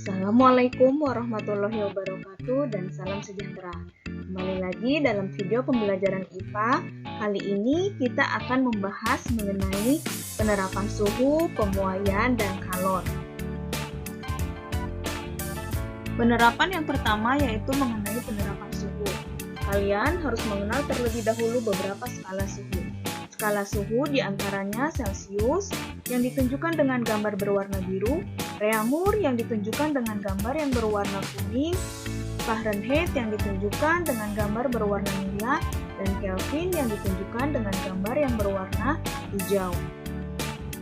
Assalamualaikum warahmatullahi wabarakatuh dan salam sejahtera. Kembali lagi dalam video pembelajaran IPA. Kali ini kita akan membahas mengenai penerapan suhu, pemuaian, dan kalor. Penerapan yang pertama yaitu mengenai penerapan suhu. Kalian harus mengenal terlebih dahulu beberapa skala suhu. Skala suhu diantaranya Celcius yang ditunjukkan dengan gambar berwarna biru, Reaumur yang ditunjukkan dengan gambar yang berwarna kuning, Fahrenheit yang ditunjukkan dengan gambar berwarna nila, dan Kelvin yang ditunjukkan dengan gambar yang berwarna hijau.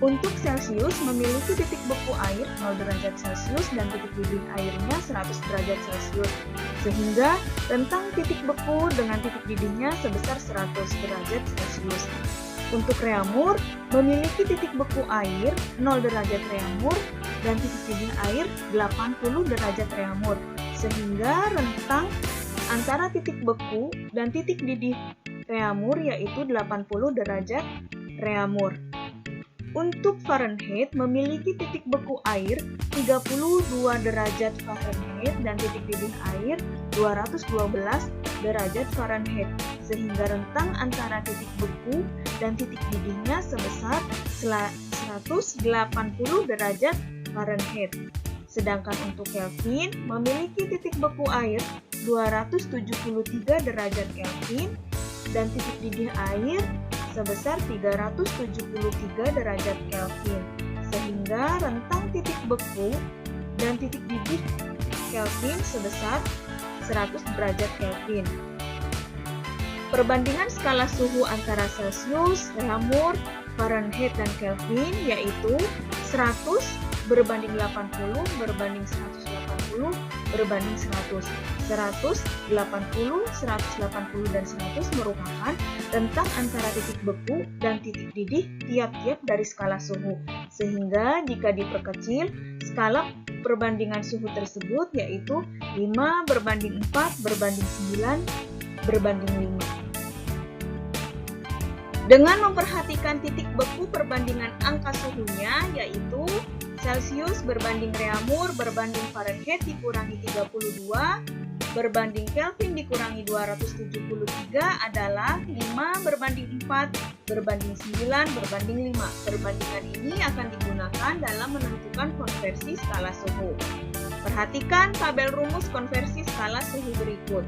Untuk Celcius memiliki titik beku air 0 derajat Celcius dan titik didih airnya 100 derajat Celcius, sehingga rentang titik beku dengan titik didihnya sebesar 100 derajat Celcius. Untuk Reaumur memiliki titik beku air 0 derajat Reaumur dan titik didih air 80 derajat Reaumur, sehingga rentang antara titik beku dan titik didih Reaumur yaitu 80 derajat Reaumur. Untuk Fahrenheit memiliki titik beku air 32 derajat Fahrenheit dan titik didih air 212 derajat Fahrenheit, sehingga rentang antara titik beku dan titik didihnya sebesar 180 derajat Fahrenheit. Sedangkan untuk Kelvin memiliki titik beku air 273 derajat Kelvin dan titik didih air sebesar 373 derajat Kelvin, sehingga rentang titik beku dan titik didih Kelvin sebesar 100 derajat Kelvin. Perbandingan skala suhu antara Celcius, Reaumur, Fahrenheit, dan Kelvin yaitu 100 berbanding 80 berbanding 180 berbanding 100. 100, 80, 180, dan 100 merupakan rentang antara titik beku dan titik didih tiap-tiap dari skala suhu. Sehingga jika diperkecil, skala perbandingan suhu tersebut yaitu 5 berbanding 4 berbanding 9 berbanding 5. Dengan memperhatikan titik beku perbandingan angka suhunya yaitu Celcius berbanding Reaumur berbanding Fahrenheit dikurangi 32 berbanding Kelvin dikurangi 273 adalah 5 berbanding 4 berbanding 9 berbanding 5. Perbandingan ini akan digunakan dalam menentukan konversi skala suhu. Perhatikan tabel rumus konversi skala suhu berikut.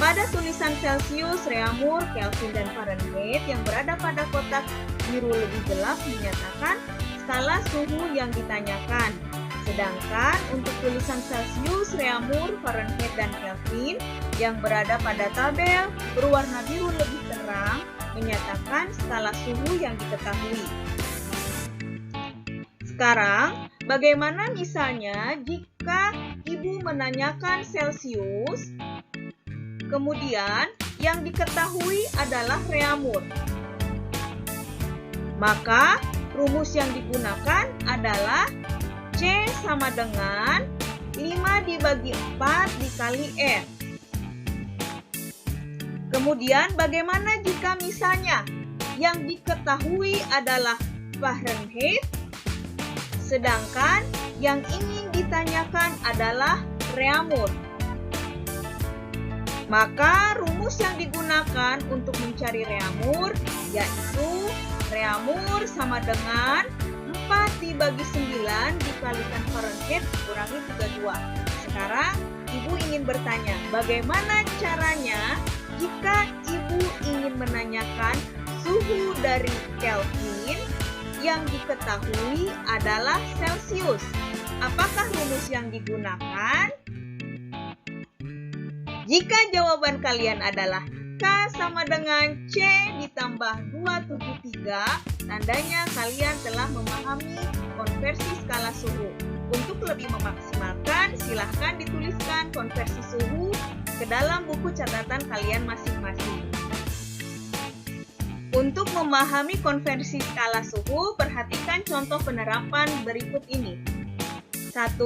Pada tulisan Celcius, Reaumur, Kelvin, dan Fahrenheit yang berada pada kotak biru lebih gelap menyatakan skala suhu yang ditanyakan. Sedangkan untuk tulisan Celcius, Reaumur, Fahrenheit, dan Kelvin yang berada pada tabel berwarna biru lebih terang menyatakan skala suhu yang diketahui. Sekarang, bagaimana misalnya jika Ibu menanyakan Celcius, kemudian yang diketahui adalah Reaumur? Maka rumus yang digunakan adalah C sama dengan 5 dibagi 4 dikali R. Kemudian bagaimana jika misalnya yang diketahui adalah Fahrenheit, sedangkan yang ingin ditanyakan adalah Reaumur? Maka rumus yang digunakan untuk mencari Reaumur yaitu Reaumur sama dengan 4 dibagi 9 dikalikan Fahrenheit kurangi 32. Sekarang Ibu ingin bertanya, bagaimana caranya jika Ibu ingin menanyakan suhu dari Kelvin yang diketahui adalah Celcius? Apakah rumus yang digunakan? Jika jawaban kalian adalah K sama dengan C ditambah 273, tandanya kalian telah memahami konversi skala suhu. Untuk lebih memaksimalkan, silahkan dituliskan konversi suhu ke dalam buku catatan kalian masing-masing. Untuk memahami konversi skala suhu, perhatikan contoh penerapan berikut ini. 1.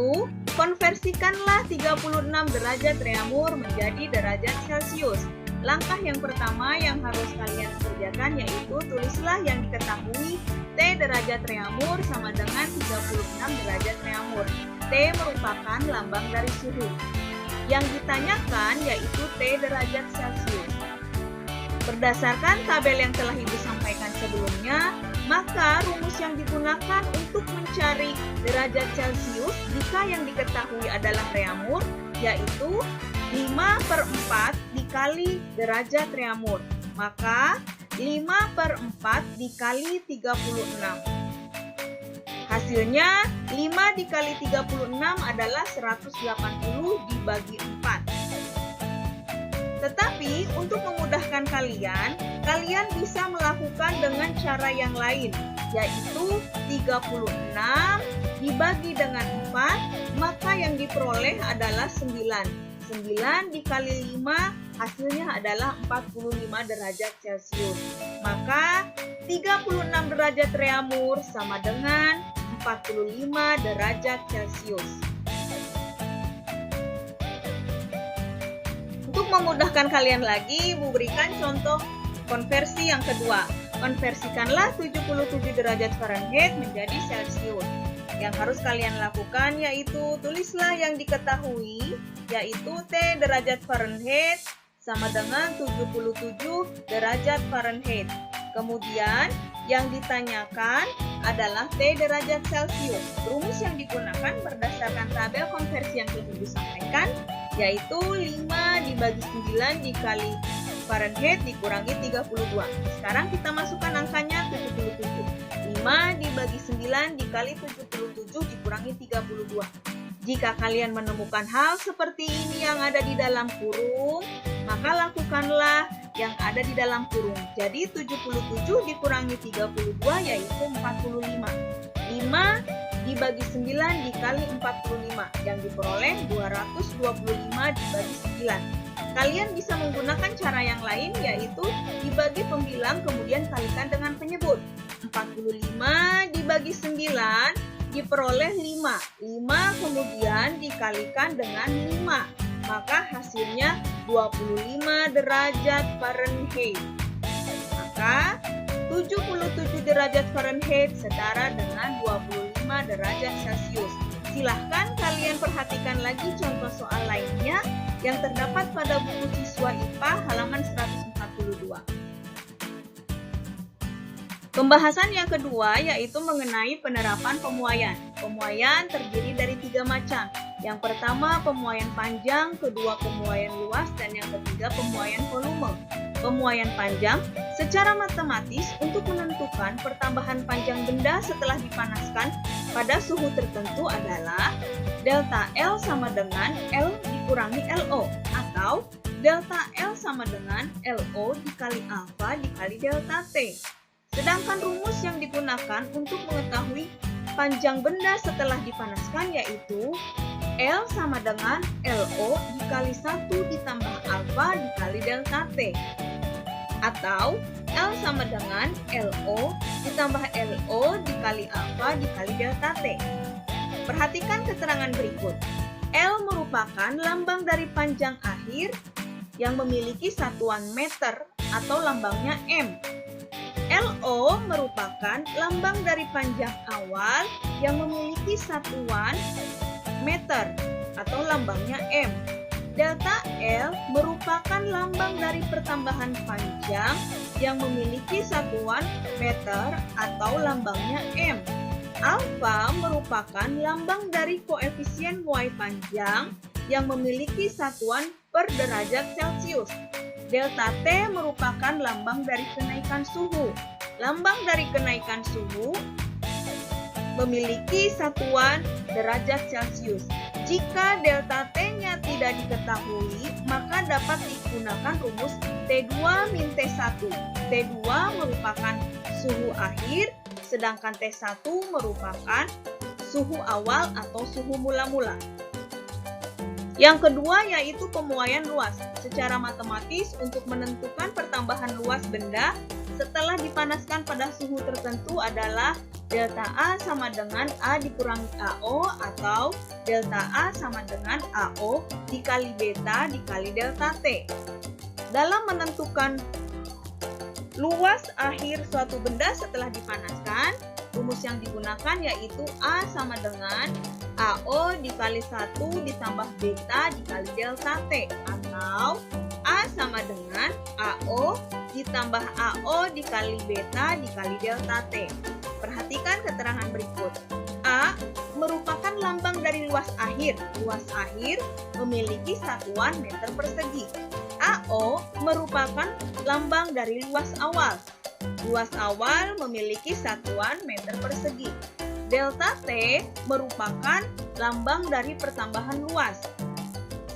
Konversikanlah 36 derajat Reaumur menjadi derajat Celcius. Langkah yang pertama yang harus kalian kerjakan yaitu tulislah yang diketahui T derajat Reaumur sama dengan 36 derajat Reaumur. T merupakan lambang dari suhu. Yang ditanyakan yaitu T derajat Celcius. Berdasarkan tabel yang telah Ibu sampaikan sebelumnya, maka rumus yang digunakan untuk mencari derajat Celcius jika yang diketahui adalah reamur, yaitu 5/4 dikali derajat reamur. Maka 5/4 dikali 36. Hasilnya 5 dikali 36 adalah 180 dibagi 4. Tetapi untuk memudahkan kalian bisa melakukan dengan cara yang lain, yaitu 36 dibagi dengan 4, maka yang diperoleh adalah 9. 9 dikali 5 hasilnya adalah 45 derajat Celcius. Maka 36 derajat reamur sama dengan 45 derajat Celcius. Untuk memudahkan kalian lagi, Ibu berikan contoh konversi yang kedua. Konversikanlah 77 derajat Fahrenheit menjadi Celcius. Yang harus kalian lakukan yaitu tulislah yang diketahui, yaitu T derajat Fahrenheit sama dengan 77 derajat Fahrenheit. Kemudian yang ditanyakan adalah T derajat Celcius. Rumus yang digunakan berdasarkan tabel konversi yang telah Ibu sampaikan, yaitu 5 dibagi 9 dikali Fahrenheit dikurangi 32. Sekarang kita masukkan angkanya 77. 5 dibagi 9 dikali 77 dikurangi 32. Jika kalian menemukan hal seperti ini yang ada di dalam kurung, maka lakukanlah yang ada di dalam kurung. Jadi 77 dikurangi 32 yaitu 45. 5 dibagi 9 dikali 45 yang diperoleh 225 dibagi 9. Kalian bisa menggunakan cara yang lain, yaitu dibagi pembilang kemudian kalikan dengan penyebut. 45 dibagi 9 diperoleh 5. 5 kemudian dikalikan dengan 5. Maka hasilnya 25 derajat Fahrenheit. Maka 77 derajat Fahrenheit setara dengan 25 derajat Celcius. Silahkan kalian perhatikan lagi contoh soal lainnya yang terdapat pada buku siswa IPA halaman 142. Pembahasan yang kedua yaitu mengenai penerapan pemuaian. Pemuaian terdiri dari 3 macam. Yang pertama pemuaian panjang, kedua pemuaian luas, dan yang ketiga pemuaian volume. Pemuaian panjang secara matematis untuk menentukan pertambahan panjang benda setelah dipanaskan pada suhu tertentu adalah delta L sama dengan L dikurangi LO, atau delta L sama dengan LO dikali alfa dikali delta T. Sedangkan rumus yang digunakan untuk mengetahui panjang benda setelah dipanaskan yaitu L sama dengan LO dikali 1 ditambah alfa dikali delta T. Atau L sama dengan LO ditambah LO dikali alfa dikali delta T. Perhatikan keterangan berikut. L merupakan lambang dari panjang akhir yang memiliki satuan meter atau lambangnya M. LO merupakan lambang dari panjang awal yang memiliki satuan meter atau lambangnya M. Delta L merupakan lambang dari pertambahan panjang yang memiliki satuan meter atau lambangnya M. Alfa merupakan lambang dari koefisien Y panjang yang memiliki satuan per derajat Celcius. Delta T merupakan lambang dari kenaikan suhu. Lambang dari kenaikan suhu memiliki satuan derajat Celcius. Jika delta T-nya tidak diketahui, maka dapat digunakan rumus T2-T1. T2 merupakan suhu akhir, sedangkan T1 merupakan suhu awal atau suhu mula-mula. Yang kedua yaitu pemuaian luas. Secara matematis untuk menentukan pertambahan luas benda setelah dipanaskan pada suhu tertentu adalah delta A sama dengan A dikurangi AO atau delta A sama dengan AO dikali beta dikali delta T. Dalam menentukan luas akhir suatu benda setelah dipanaskan, rumus yang digunakan yaitu A sama dengan AO dikali 1 ditambah beta dikali delta T, atau A sama dengan AO ditambah AO dikali beta dikali delta T. Perhatikan keterangan berikut. A merupakan lambang dari luas akhir. Luas akhir memiliki satuan meter persegi. AO merupakan lambang dari luas awal. Luas awal memiliki satuan meter persegi. Delta T merupakan lambang dari pertambahan luas.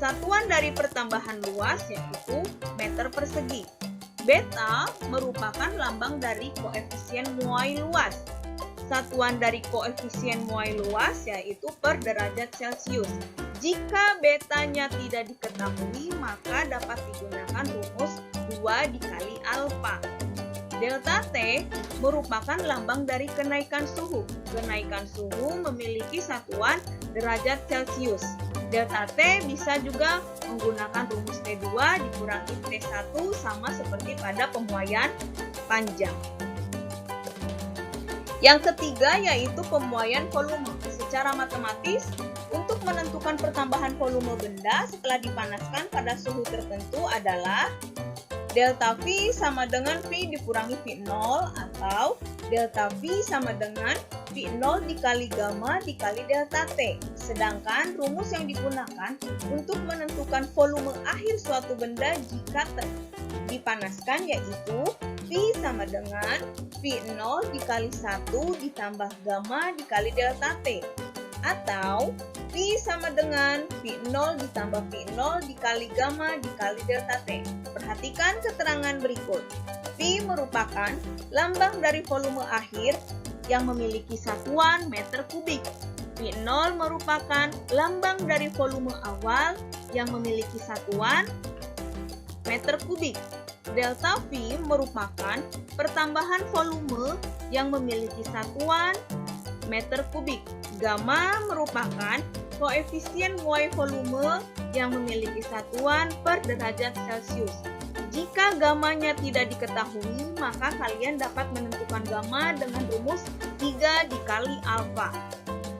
Satuan dari pertambahan luas yaitu meter persegi. Beta merupakan lambang dari koefisien muai luas. Satuan dari koefisien muai luas yaitu per derajat Celcius. Jika betanya tidak diketahui, maka dapat digunakan rumus 2 dikali alfa. Delta T merupakan lambang dari kenaikan suhu. Kenaikan suhu memiliki satuan derajat Celcius. Delta T bisa juga menggunakan rumus T2 dikurangi T1 sama seperti pada pemuaian panjang. Yang ketiga yaitu pemuaian volume. Secara matematis, untuk menentukan pertambahan volume benda setelah dipanaskan pada suhu tertentu adalah delta V sama dengan V dikurangi V0 atau delta V sama dengan V0 dikali gamma dikali delta T. Sedangkan rumus yang digunakan untuk menentukan volume akhir suatu benda jika dipanaskan yaitu V sama dengan V0 dikali 1 ditambah gamma dikali delta T. Atau V sama dengan V0 ditambah V0 dikali gamma dikali delta T. Perhatikan keterangan berikut. V merupakan lambang dari volume akhir yang memiliki satuan meter kubik. V0 merupakan lambang dari volume awal yang memiliki satuan meter kubik. Delta V merupakan pertambahan volume yang memiliki satuan meter kubik. Gamma merupakan koefisien muai volume yang memiliki satuan per derajat Celcius. Jika gammanya tidak diketahui, maka kalian dapat menentukan gamma dengan rumus 3 dikali alfa.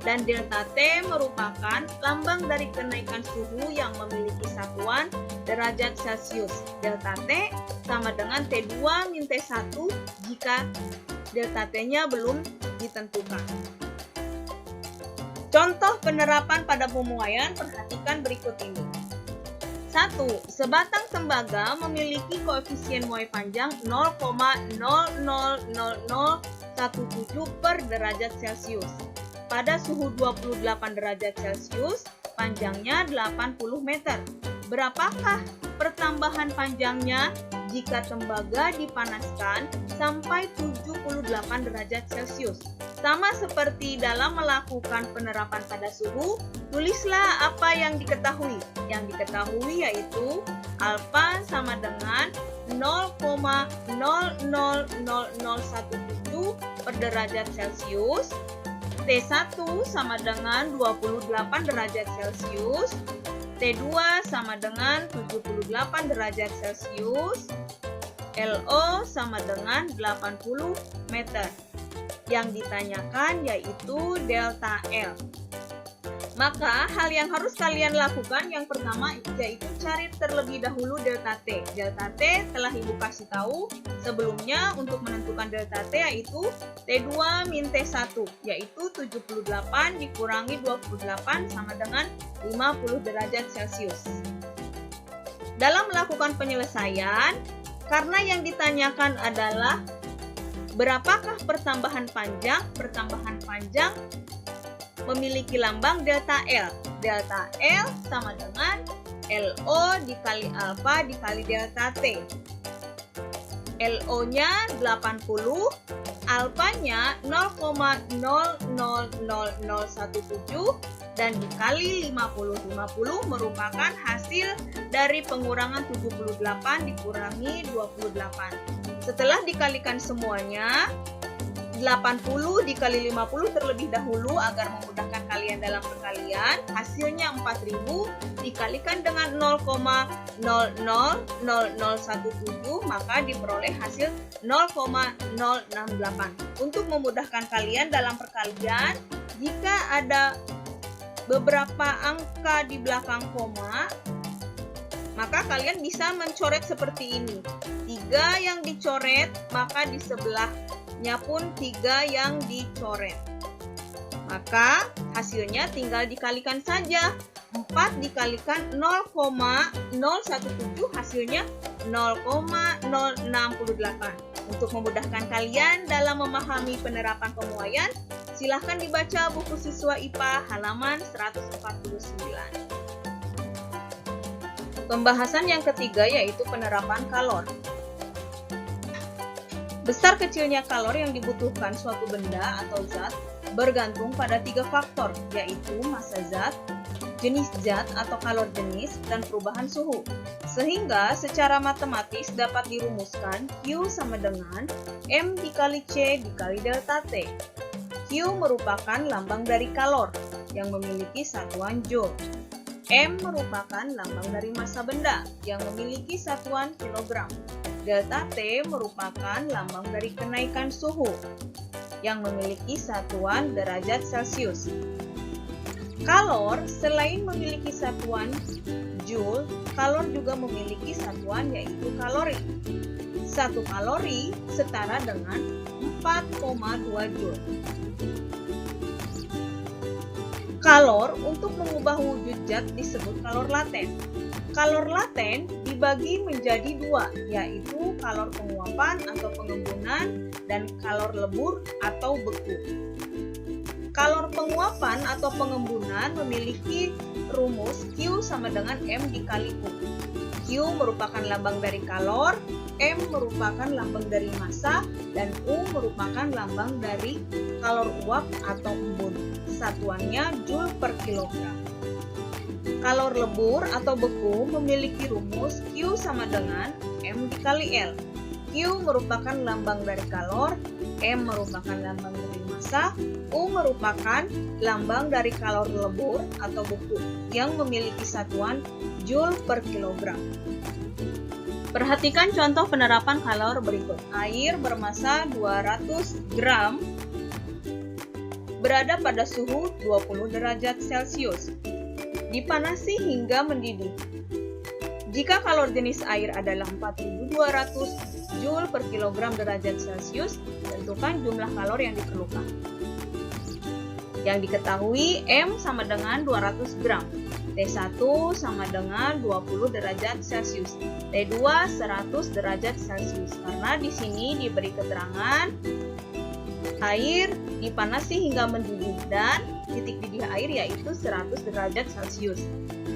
Dan delta T merupakan lambang dari kenaikan suhu yang memiliki satuan derajat Celcius. Delta T sama dengan T2 min T1 jika delta T-nya belum ditentukan. Contoh penerapan pada pemuaian, perhatikan berikut ini. 1. Sebatang tembaga memiliki koefisien muai panjang 0,0000017 per derajat Celcius. Pada suhu 28 derajat Celcius, panjangnya 80 meter. Berapakah pertambahan panjangnya jika tembaga dipanaskan sampai 78 derajat Celcius? Sama seperti dalam melakukan penerapan pada suhu, tulislah apa yang diketahui. Yang diketahui yaitu alfa sama dengan 0,000017 per derajat Celcius, T1 sama dengan 28 derajat Celcius, T2 sama dengan 78 derajat Celcius, LO sama dengan 80 meter. Yang ditanyakan yaitu delta L. Maka hal yang harus kalian lakukan yang pertama yaitu cari terlebih dahulu delta T. Delta T telah Ibu kasih tahu sebelumnya untuk menentukan delta T yaitu T2 min T1 yaitu 78 dikurangi 28 sama dengan 50 derajat Celcius. Dalam melakukan penyelesaian, karena yang ditanyakan adalah berapakah pertambahan panjang? Pertambahan panjang memiliki lambang delta L. Delta L sama dengan LO dikali alfa dikali delta T. LO-nya 80, alfanya 0,000017 dan dikali 50. 50 merupakan hasil dari pengurangan 78 dikurangi 28. Setelah dikalikan semuanya, 80 dikali 50 terlebih dahulu agar memudahkan kalian dalam perkalian. Hasilnya 4000 dikalikan dengan 0,000017 maka diperoleh hasil 0,068. Untuk memudahkan kalian dalam perkalian, jika ada beberapa angka di belakang koma, maka kalian bisa mencoret seperti ini. 3 yang dicoret, maka di sebelahnya pun 3 yang dicoret. Maka hasilnya tinggal dikalikan saja. 4 dikalikan 0,017 hasilnya 0,068. Untuk memudahkan kalian dalam memahami penerapan pemuaian, silahkan dibaca buku siswa IPA halaman 149. Pembahasan yang ketiga yaitu penerapan kalor. Besar kecilnya kalor yang dibutuhkan suatu benda atau zat bergantung pada 3 faktor, yaitu massa zat, jenis zat atau kalor jenis, dan perubahan suhu. Sehingga secara matematis dapat dirumuskan Q sama dengan M dikali C dikali delta T. Q merupakan lambang dari kalor yang memiliki satuan joule. M merupakan lambang dari massa benda yang memiliki satuan kilogram. Delta T merupakan lambang dari kenaikan suhu yang memiliki satuan derajat Celcius. Kalor selain memiliki satuan joule, kalor juga memiliki satuan yaitu kalori. 1 kalori setara dengan 4,2 joule. Kalor untuk mengubah wujud zat disebut kalor laten. Kalor laten dibagi menjadi 2, yaitu kalor penguapan atau pengembunan dan kalor lebur atau beku. Kalor penguapan atau pengembunan memiliki rumus Q sama dengan M dikali U. Q merupakan lambang dari kalor, M merupakan lambang dari massa, dan U merupakan lambang dari kalor uap atau embun. Satuannya joule per kilogram. Kalor lebur atau beku memiliki rumus Q sama dengan M dikali L. Q merupakan lambang dari kalor, M merupakan lambang dari massa, U merupakan lambang dari kalor lebur atau beku yang memiliki satuan joule per kilogram. Perhatikan contoh penerapan kalor berikut. Air bermassa 200 gram berada pada suhu 20 derajat Celcius. Dipanasi hingga mendidih. Jika kalor jenis air adalah 4200 joule per kilogram derajat Celcius, tentukan jumlah kalor yang diperlukan. Yang diketahui M sama dengan 200 gram, T1 sama dengan 20 derajat Celcius, T2 100 derajat Celcius. Karena di sini diberi keterangan air dipanasi hingga mendidih dan titik didih air yaitu 100 derajat Celcius.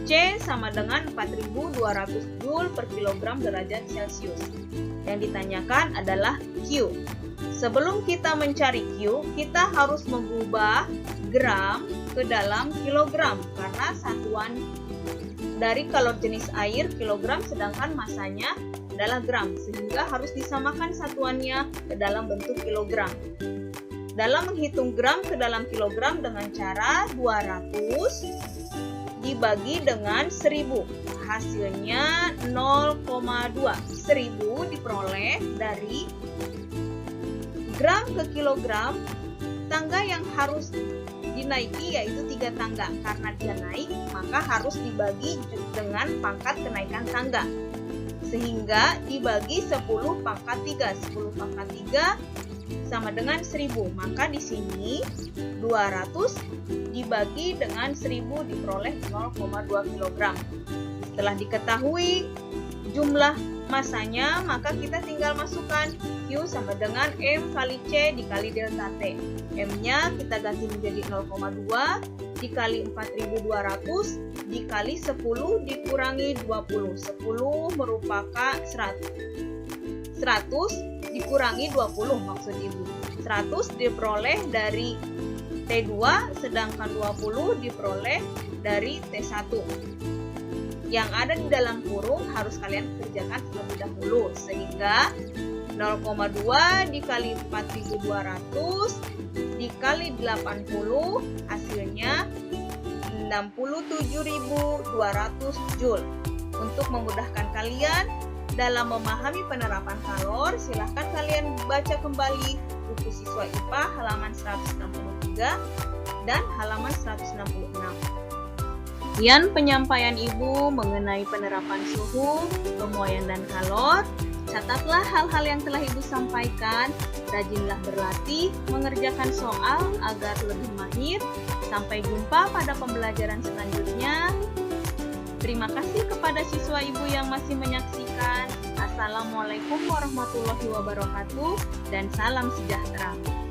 C sama dengan 4200 joule per kilogram derajat Celcius. Yang ditanyakan adalah Q. Sebelum kita mencari Q, kita harus mengubah gram ke dalam kilogram karena satuan dari kalor jenis air kilogram sedangkan massanya adalah gram, sehingga harus disamakan satuannya ke dalam bentuk kilogram. Dalam menghitung gram ke dalam kilogram dengan cara 200 dibagi dengan 1000. Hasilnya 0,2. 1000 diperoleh dari gram ke kilogram. Tangga yang harus dinaiki yaitu 3 tangga. Karena dia naik, maka harus dibagi dengan pangkat kenaikan tangga. Sehingga dibagi 10 pangkat 3. 10 pangkat 3 sama dengan 1000. Maka di sini 200 dibagi dengan 1000 diperoleh 0,2 kg. Setelah diketahui jumlah masanya, maka kita tinggal masukkan Q sama dengan M kali C dikali delta T. M-nya kita ganti menjadi 0,2 dikali 4200 dikali 10 dikurangi 20. 10 merupakan 100 dikurangi 20 maksud ibu. 100 diperoleh dari T2 sedangkan 20 diperoleh dari T1. Yang ada di dalam kurung harus kalian kerjakan terlebih dahulu sehingga 0,2 dikali 4200 dikali 80 hasilnya 67.200 joule. Untuk memudahkan kalian dalam memahami penerapan kalor, silahkan kalian baca kembali buku siswa IPA halaman 163 dan halaman 166. Sekian penyampaian Ibu mengenai penerapan suhu, pemuaian dan kalor. Catatlah hal-hal yang telah Ibu sampaikan, rajinlah berlatih, mengerjakan soal agar lebih mahir. Sampai jumpa pada pembelajaran selanjutnya. Terima kasih kepada siswa Ibu yang masih menyaksikan. Assalamualaikum warahmatullahi wabarakatuh dan salam sejahtera.